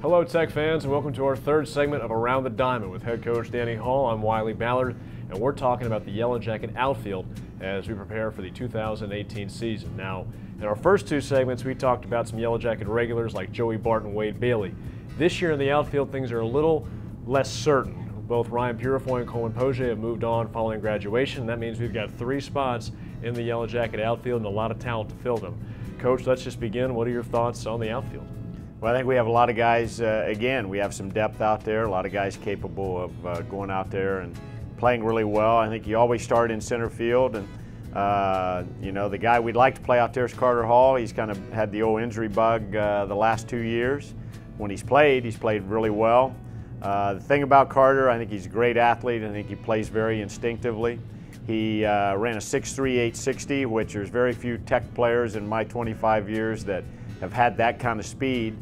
Hello Tech fans, and welcome to our third segment of Around the Diamond with head coach Danny Hall. I'm Wiley Ballard, and we're talking about the Yellow Jacket outfield as we prepare for the 2018 season. Now, in our first two segments, we talked about some Yellow Jacket regulars like Joey Bart and Wade Bailey. This year in the outfield, things are a little less certain. Both Ryan Purifoy and Coleman Poge have moved on following graduation. That means we've got 3 spots in the Yellow Jacket outfield and a lot of talent to fill them. Coach, let's just begin. What are your thoughts on the outfield? Well, I think we have a lot of guys, again, we have some depth out there, a lot of guys capable of going out there and playing really well. I think you always start in center field, and you know, the guy we'd like to play out there is Carter Hall. He's kind of had the old injury bug the last 2 years. When he's played really well. The thing about Carter, I think he's a great athlete. I think he plays very instinctively. He ran a 6'3", 860, which there's very few Tech players in my 25 years that have had that kind of speed.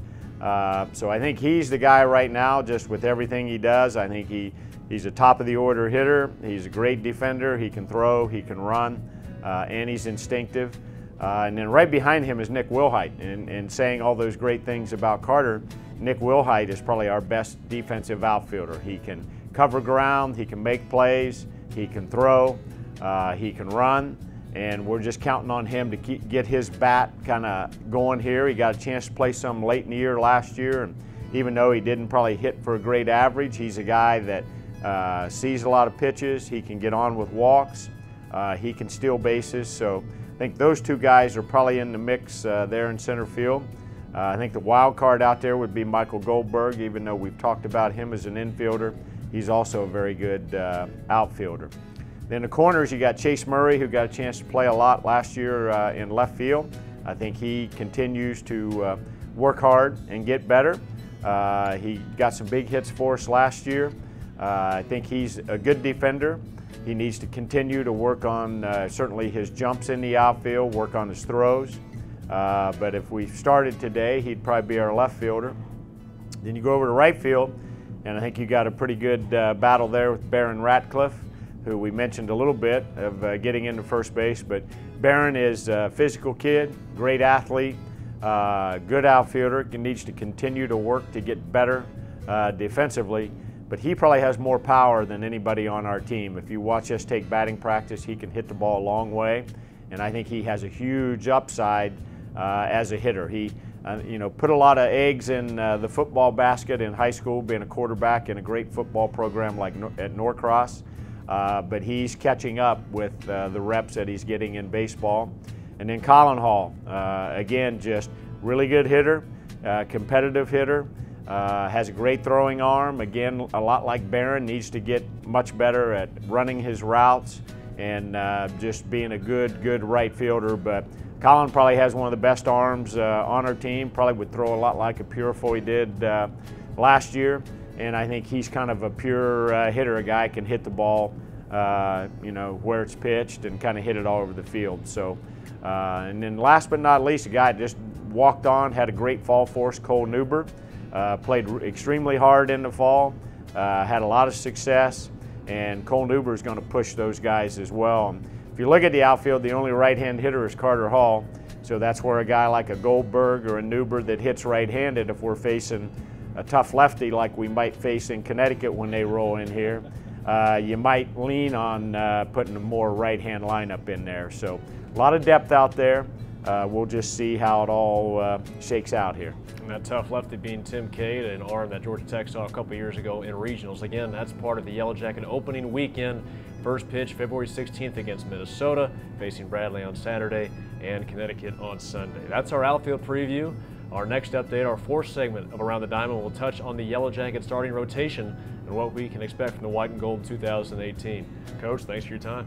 So I think he's the guy right now, just with everything he does. I think he's a top of the order hitter. He's a great defender. He can throw, he can run, and he's instinctive. And then right behind him is Nick Wilhite. And saying all those great things about Carter, Nick Wilhite is probably our best defensive outfielder. He can cover ground, he can make plays, he can throw, he can run. And we're just counting on him to get his bat kind of going here. He got a chance to play some late in the year last year, and even though he didn't probably hit for a great average, he's a guy that sees a lot of pitches. He can get on with walks. He can steal bases. So I think those two guys are probably in the mix there in center field. I think the wild card out there would be Michael Goldberg, even though we've talked about him as an infielder. He's also a very good outfielder. Then the corners, you got Chase Murray, who got a chance to play a lot last year in left field. I think he continues to work hard and get better. He got some big hits for us last year. I think he's a good defender. He needs to continue to work on certainly his jumps in the outfield, work on his throws. But if we started today, he'd probably be our left fielder. Then you go over to right field, and I think you got a pretty good battle there with Barron Ratcliffe, who we mentioned a little bit of getting into first base. But Barron is a physical kid, great athlete, good outfielder, needs to continue to work to get better defensively. But he probably has more power than anybody on our team. If you watch us take batting practice, he can hit the ball a long way. And I think he has a huge upside as a hitter. He you know, put a lot of eggs in the football basket in high school, being a quarterback in a great football program like at Norcross. But he's catching up with the reps that he's getting in baseball. And then Colin Hall, again, just really good hitter, competitive hitter, has a great throwing arm. Again, a lot like Barron, needs to get much better at running his routes and just being a good right fielder. But Colin probably has one of the best arms on our team, probably would throw a lot like a Purifoy did last year. And I think he's kind of a pure hitter, a guy can hit the ball, you know, where it's pitched and kind of hit it all over the field. So, and then last but not least, a guy that just walked on, had a great fall for us, Cole Newber. Played extremely hard in the fall, had a lot of success, and Cole Newber is going to push those guys as well. And if you look at the outfield, the only right-hand hitter is Carter Hall. So that's where a guy like a Goldberg or a Newber that hits right-handed, if we're facing a tough lefty like we might face in Connecticut when they roll in here, you might lean on putting a more right-hand lineup in there. So a lot of depth out there. We'll just see how it all shakes out here. And that tough lefty being Tim Cade, an arm that Georgia Tech saw a couple years ago in regionals. Again, that's part of the Yellow Jacket opening weekend. First pitch February 16th against Minnesota, facing Bradley on Saturday and Connecticut on Sunday. That's our outfield preview. Our next update, our fourth segment of Around the Diamond, will touch on the Yellow Jacket starting rotation and what we can expect from the white and gold in 2018. Coach, thanks for your time.